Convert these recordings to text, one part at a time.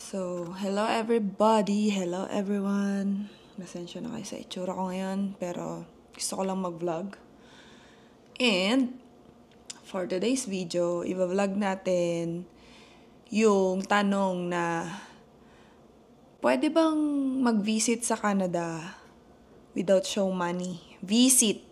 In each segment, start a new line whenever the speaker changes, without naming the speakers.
So, hello everybody, hello everyone. Pasensya na kayo sa itsura ko ngayon, pero gusto ko lang mag-vlog. And, for today's video, i-vlog natin yung tanong na pwede bang mag-visit sa Canada without show money? Visit.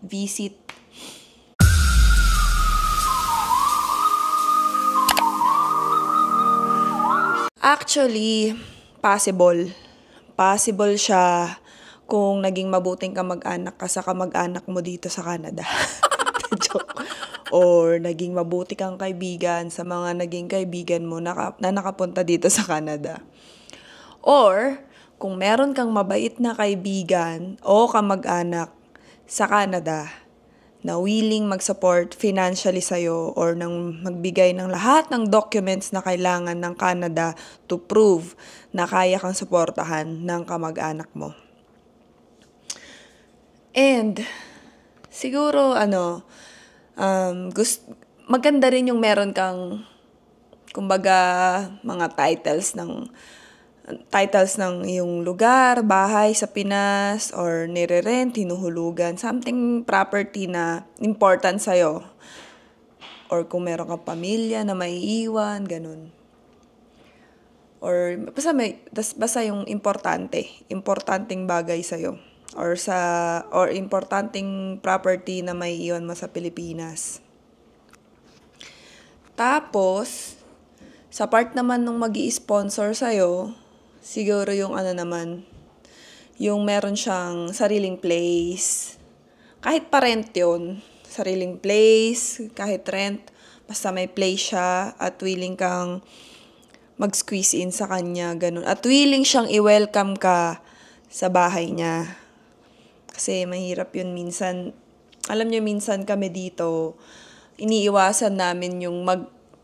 Actually, possible. Possible siya kung naging mabuting kamag-anak ka sa kamag-anak mo dito sa Canada. Joke. Or naging mabuti kang kaibigan sa mga naging kaibigan mo na nakapunta dito sa Canada. Or, kung meron kang mabait na kaibigan o kamag-anak sa Canada na willing mag-support financially sa'yo or nang magbigay ng lahat ng documents na kailangan ng Canada to prove na kaya kang suportahan ng kamag-anak mo. And, siguro, maganda rin yung meron kang, kumbaga, mga titles ng iyong lugar, bahay sa Pinas, or nire-rent, hinuhulugan, something property na important sa'yo. Or kung meron kang pamilya na maiiwan, ganun. Or basta yung importanteng bagay sa'yo. Or importanteng property na maiiwan mo sa Pilipinas. Tapos, sa part naman nung magi-sponsor sa'yo, siguro yung yung meron siyang sariling place. Kahit pa rent yun, sariling place, kahit rent, basta may place siya at willing kang mag-squeeze in sa kanya, ganun. At willing siyang i-welcome ka sa bahay niya. Kasi mahirap yun minsan. Alam niyo, minsan kami dito, iniiwasan namin yung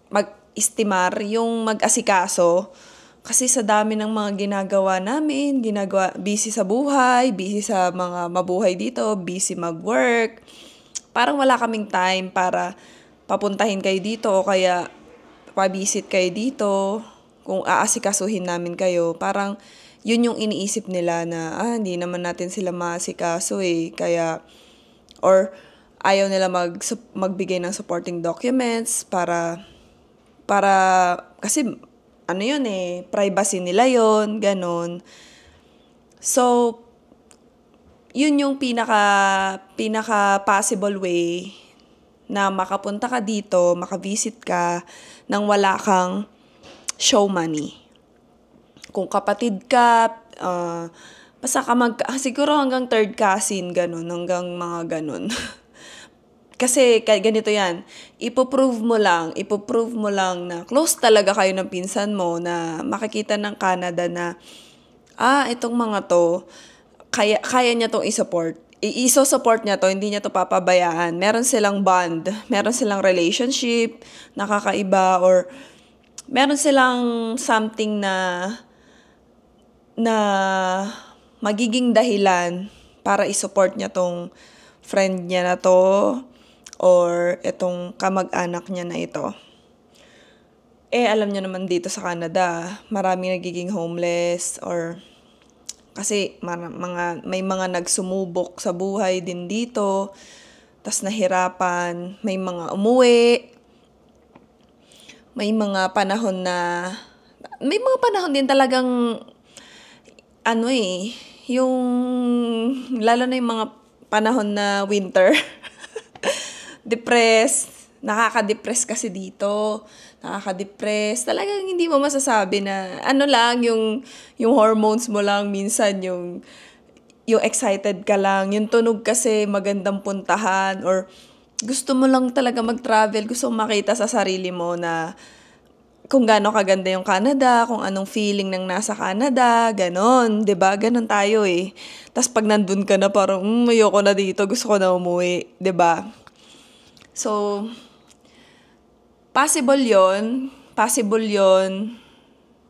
mag-estimar, yung mag-asikaso. Kasi sa dami ng mga ginagawa namin, busy sa buhay, busy sa mga mabuhay dito, busy mag-work. Parang wala kaming time para papuntahin kayo dito o kaya pa-visit kayo dito. Kung aasikasuhin namin kayo, parang yun yung iniisip nila na, hindi naman natin sila maasikaso kaya, or ayaw nila magbigay ng supporting documents para kasi privacy nila yon, ganon. So, yun yung pinaka possible way na makapunta ka dito, makavisit ka nang wala kang show money. Kung kapatid ka, basta siguro hanggang third cousin, ganon, hanggang mga ganon. Kasi ganito yan, ipoprove mo lang na close talaga kayo ng pinsan mo na makikita ng Canada na, itong mga to, kaya niya tong i-support. I-support niya to, hindi niya to papabayaan. Meron silang bond, meron silang relationship, nakakaiba, or meron silang something na magiging dahilan para i-support niya tong friend niya na to, or itong kamag-anak niya na ito. Alam niyo naman dito sa Canada, marami nagiging homeless or kasi may mga nagsumubok sa buhay din dito, tas nahirapan, may mga umuwi, may mga panahon din talagang yung lalo na yung mga panahon na winter. Nakaka-depress kasi dito. Talagang hindi mo masasabi na yung hormones mo lang minsan, yung excited ka lang, yung tunog kasi magandang puntahan, or gusto mo lang talaga mag-travel, gusto mo makita sa sarili mo na kung gaano kaganda yung Canada, kung anong feeling ng nasa Canada, ganon, 'di ba? Ganon tayo Tas pag nandun ka na parang, ayoko na dito, gusto ko na umuwi, 'di ba? So, possible yon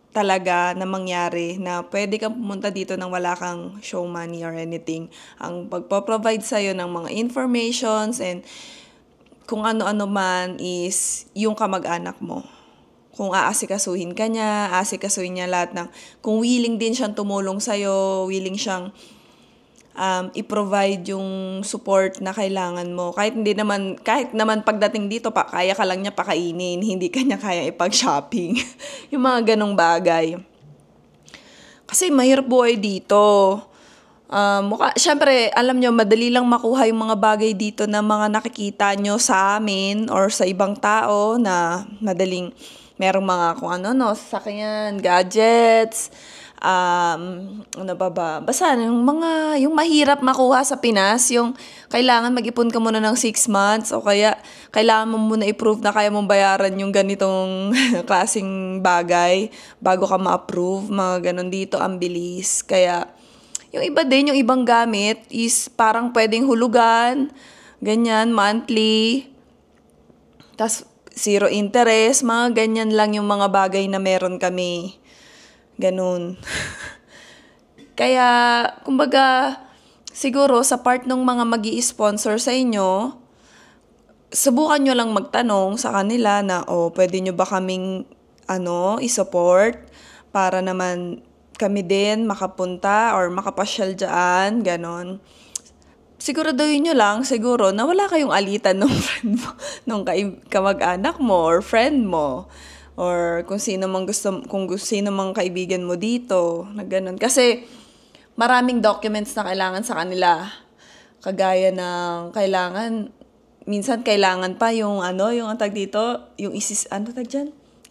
talaga na mangyari na pwede kang pumunta dito nang wala kang show money or anything. Ang pagpo-provide sa'yo ng mga informations and kung ano-ano man is yung kamag-anak mo. Kung aasikasuhin ka niya, aasikasuhin niya lahat ng, kung willing din siyang tumulong sa'yo, willing siyang i-provide yung support na kailangan mo. Kahit naman pagdating dito, kaya ka lang niya pakainin, hindi ka niya kaya ipag-shopping. Yung mga ganong bagay. Kasi mahirap buhay dito. Syempre, alam nyo, madali lang makuha yung mga bagay dito na mga nakikita nyo sa amin or sa ibang tao na madaling merong mga kung ano, sasakyan, gadgets, ano ba? Basta yung mahirap makuha sa Pinas, yung kailangan mag-ipon ka muna ng 6 months o kaya kailangan mo muna i-prove na kaya mong bayaran yung ganitong klaseng bagay bago ka ma-approve, mga ganon dito, ang bilis. Kaya yung iba din, yung ibang gamit is parang pwedeng hulugan, ganyan, monthly, tas 0 interest, mga ganyan lang yung mga bagay na meron kami. Ganun. Kaya, kumbaga, siguro sa part ng mga magi-sponsor sa inyo, subukan nyo lang magtanong sa kanila na, pwede nyo ba kaming, i-support para naman kami din makapunta or makapasyal dyan, ganon. Siguraduhin nyo lang, siguro, na wala kayong alitan ng friend mo, nung kamag-anak mo or friend mo. Or kung sino mang kaibigan mo dito, na ganun. Kasi maraming documents na kailangan sa kanila. Kagaya ng minsan kailangan pa yung tag dito, yung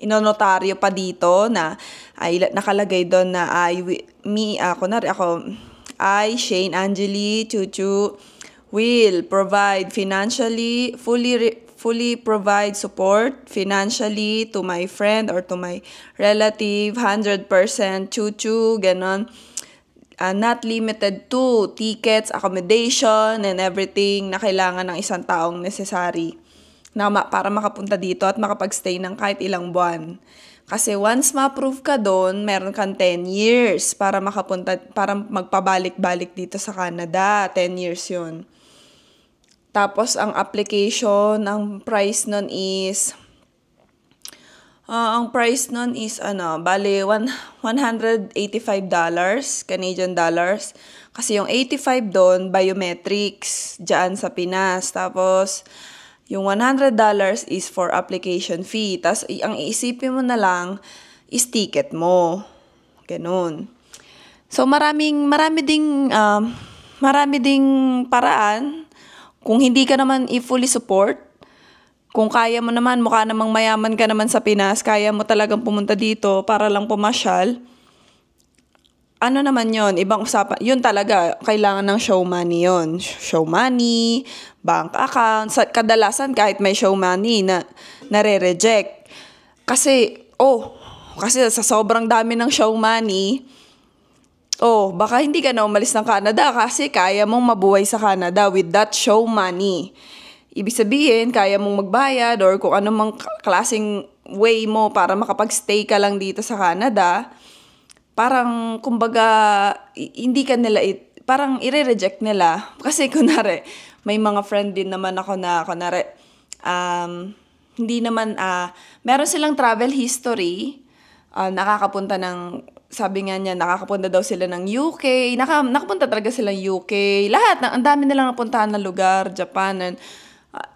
inonotaryo pa dito na ay nakalagay doon na I, Shane, Angeli, Chuchu, will provide fully provide support financially to my friend or to my relative, 100% Chuchu, ganon. Not limited to tickets, accommodation, and everything na kailangan ng isang taong necessary para makapunta dito at makapag-stay ng kahit ilang buwan. Kasi once ma-approve ka doon, meron kang 10 years para magpabalik-balik dito sa Canada. 10 years yun. Tapos, ang application, ang price nun is, bale, $185 Canadian dollars. Kasi yung 85 doon, biometrics, dyan sa Pinas. Tapos, yung $100 is for application fee. Tapos, ang iisipin mo na lang is ticket mo. Ganun. So, marami ding paraan. Kung hindi ka naman i-fully support, kung kaya mo naman, mukha namang mayaman ka naman sa Pinas, kaya mo talagang pumunta dito para lang pumasyal, ano naman yon, ibang usapan. Yun talaga, kailangan ng show money yon. Show money, bank account. Kadalasan kahit may show money na nare-reject. Kasi sa sobrang dami ng show money, baka hindi ka na umalis ng Canada kasi kaya mong mabuhay sa Canada with that show money. Ibig sabihin, kaya mong magbayad or kung anong klaseng way mo para makapag-stay ka lang dito sa Canada, parang, kumbaga, hindi ka nila, parang i-reject nila. Kasi, kunwari, may mga friend din naman ako na, kunwari, hindi naman, meron silang travel history, sabi nga niya, nakakapunta daw sila ng UK, nakapunta talaga sila ng UK, lahat, ang dami nilang napuntahan na lugar, Japan, and,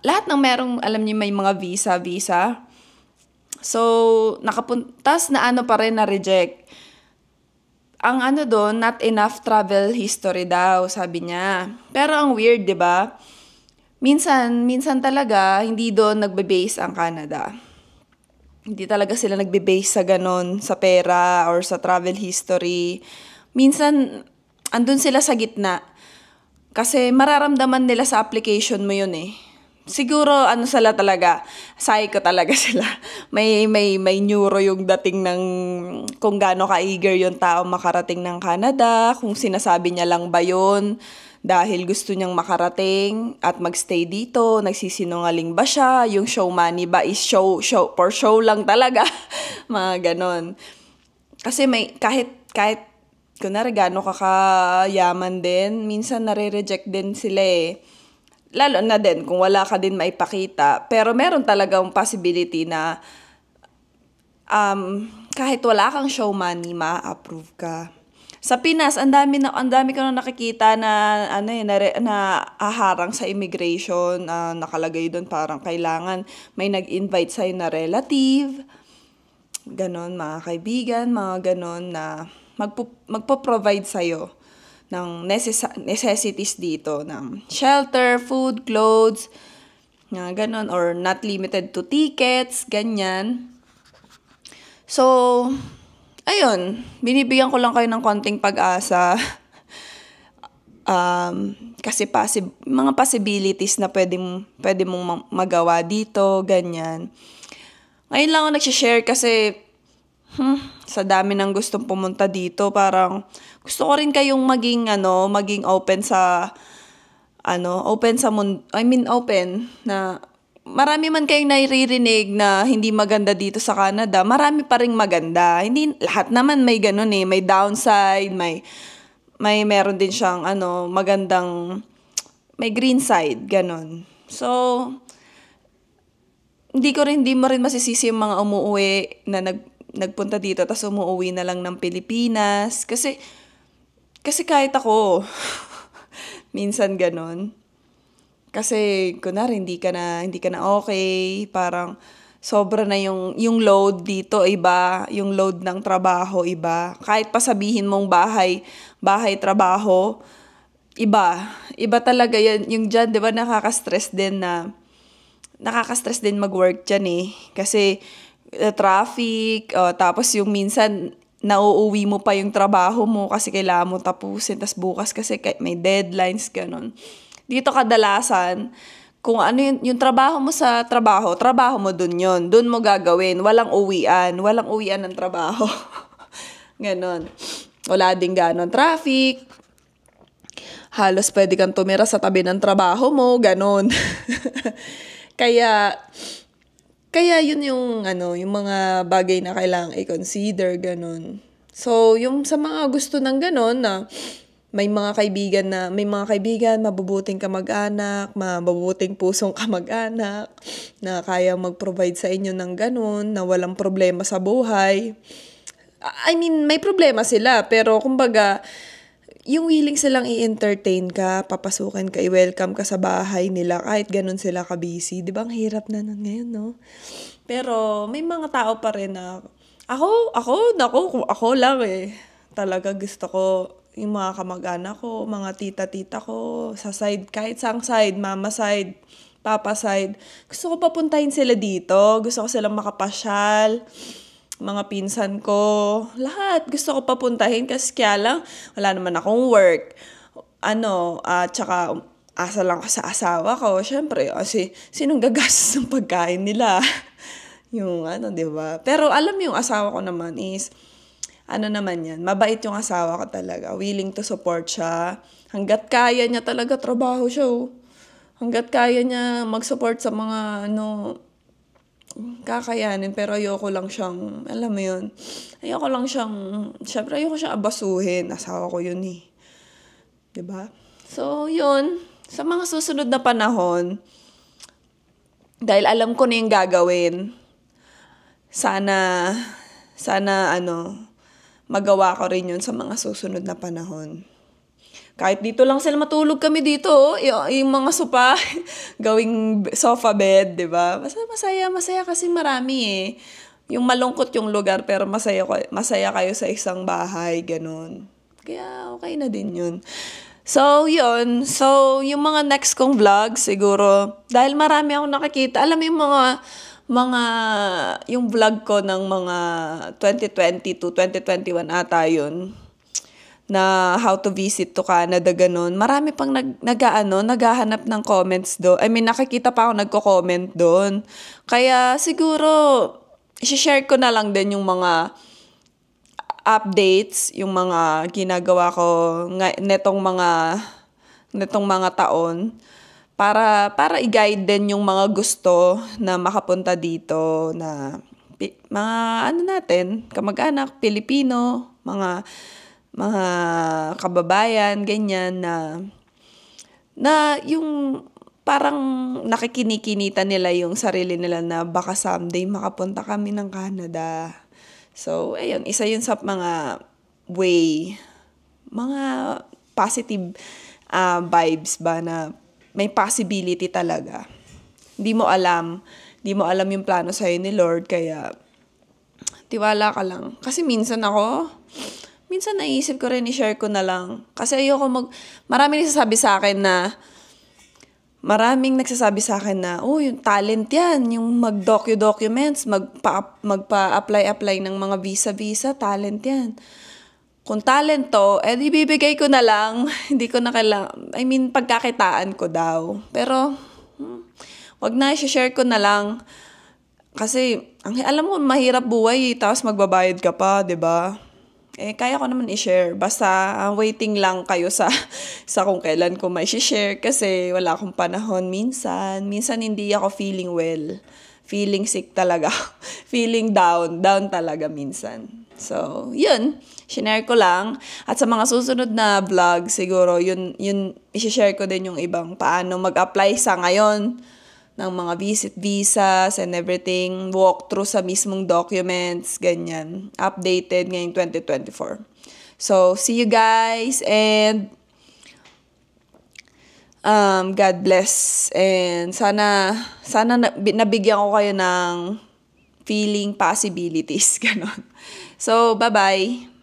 lahat ng merong, alam niyo, may mga visa. So, nakapuntas na pa rin na reject. Ang doon, not enough travel history daw, sabi niya. Pero ang weird, 'di ba? Minsan talaga hindi doon nagbe-base ang Canada. Hindi talaga sila nagbe-base sa ganon, sa pera or sa travel history. Minsan andun sila sa gitna. Kasi mararamdaman nila sa application mo 'yun eh. Siguro sila talaga, psycho talaga sila. May neuro yung dating ng kung gaano ka-eager yung tao makarating ng Canada, kung sinasabi niya lang ba yun dahil gusto niyang makarating at magstay dito, nagsisinungaling ba siya, yung show money ba is show for show lang talaga, mga ganon. Kasi kahit kunwari gaano kakayaman din, minsan nare-reject din sila eh. Lalo na din kung wala ka din maipakita. Pero meron talagang possibility na kahit wala kang show money, ma-approve ka. Sa Pinas, ang dami ko na nakikita na na aharang sa immigration, nakalagay doon parang kailangan may nag-invite sa'yo na relative, ganon, mga kaibigan, mga ganon na magpo-provide sa'yo ng necessities dito, ng shelter, food, clothes, ganon, or not limited to tickets, ganyan. So, ayun, binibigyan ko lang kayo ng konting pag-asa. Kasi mga possibilities na pwede mong magawa dito, ganyan. Ngayon lang ako nagsishare kasi sa dami ng gustong pumunta dito, parang gusto ko rin kayong maging open sa open na marami man kayong naririnig na hindi maganda dito sa Canada, marami pa ring maganda. Hindi lahat naman may ganun may downside, may meron din siyang may green side, ganun. So, hindi mo rin masisisi yung mga umuwi na nagpunta dito tapos umuwi na lang ng Pilipinas. Kasi kahit ako, minsan ganun. Kasi kunwari hindi ka na okay, parang sobra na yung load dito iba, yung load ng trabaho iba. Kahit pa sabihin mong bahay trabaho, iba talaga yan. Yung dyan, 'di ba, nakaka-stress din mag-work dyan kasi traffic, tapos yung minsan nauuwi mo pa yung trabaho mo kasi kailangan mo tapusin, tas bukas kasi may deadlines, ganun. Dito kadalasan, kung ano yung trabaho mo sa trabaho mo dun yun. Dun mo gagawin. Walang uwian ng trabaho. Ganon. Wala din ganon traffic. Halos pwede kang tumira sa tabi ng trabaho mo. Ganon. Kaya yun yung mga bagay na kailangang i-consider, ganon. So, yung sa mga gusto ng ganon na may mga kaibigan, mabubuting kamag-anak, mabubuting pusong kamag-anak, na kaya mag-provide sa inyo ng ganon, na walang problema sa buhay. I mean, may problema sila, pero kumbaga, yung willing silang i-entertain ka, papasukin ka, i-welcome ka sa bahay nila, kahit ganun sila ka-busy. Di ba? Ang hirap na nun ngayon, no? Pero may mga tao pa rin na, ako lang talaga gusto ko yung mga kamag-anak ko, mga tita-tita ko, sa side, kahit sang side, mama side, papa side. Gusto ko papuntahin sila dito, gusto ko silang makapasyal, mga pinsan ko, lahat gusto ko papuntahin kasi kaya lang, wala naman akong work. Tsaka asa lang ko sa asawa ko. Syempre, kasi sinong gagastos ng pagkain nila? Yung di ba? Pero alam yung asawa ko naman is, naman yan, mabait yung asawa ko talaga. Willing to support siya. Hanggat kaya niya talaga, trabaho siya. Hanggat kaya niya mag-support sa mga, kakayanin. Pero ayoko lang siyang, alam mo yun, syempre ayoko siyang abasuhin. Asawa ko yun Diba? So, yun. Sa mga susunod na panahon, dahil alam ko na yung gagawin, sana, magawa ko rin yun sa mga susunod na panahon. Kahit dito lang sila matulog kami dito, yung mga sopa, gawing sofa bed, di ba? Masaya kasi marami Yung malungkot yung lugar, pero masaya kayo sa isang bahay, ganun. Kaya okay na din yun. So, yun. So, yung mga next kong vlog, siguro, dahil marami akong nakikita, alam mo yung vlog ko ng mga 2020 to 2021 ata yun, na how to visit to Canada, ganun. Marami pang naghahanap ng comments doon. I mean, nakikita pa ako nagko-comment doon. Kaya siguro, i-share ko na lang din yung mga updates, yung mga ginagawa ko netong mga taon para i-guide din yung mga gusto na makapunta dito na mga natin, kamag-anak, Pilipino, mga kababayan, ganyan na yung parang nakikinikinita nila yung sarili nila na baka someday makapunta kami ng Canada. So, ayun, isa yun sa mga mga positive vibes ba na may possibility talaga. Hindi mo alam yung plano sa'yo ni Lord, kaya tiwala ka lang. Kasi minsan naisip ko rin, i-share ko na lang. Kasi maraming nagsasabi sa akin na, oh, yung talent yan, yung mag-documents, magpa-apply ng mga visa, talent yan. Kung talent to, ibibigay ko na lang. Hindi ko na pagkakitaan ko daw. Pero, wag na, i-share ko na lang. Kasi, alam mo, mahirap buhay, tapos magbabayad ka pa, 'di ba? Kaya ko naman i-share. Basta, waiting lang kayo sa kung kailan ko may share kasi wala akong panahon minsan. Minsan hindi ako feeling well. Feeling sick talaga. Feeling down talaga minsan. So, yun. Shinare ko lang. At sa mga susunod na vlog, siguro, yun i-share ko din yung ibang paano mag-apply sa ngayon ng mga visas and everything, walk through sa mismong documents, ganyan. Updated ngayong 2024. So, see you guys and God bless. And sana nabigyan ko kayo ng feeling possibilities, ganon. So, bye-bye.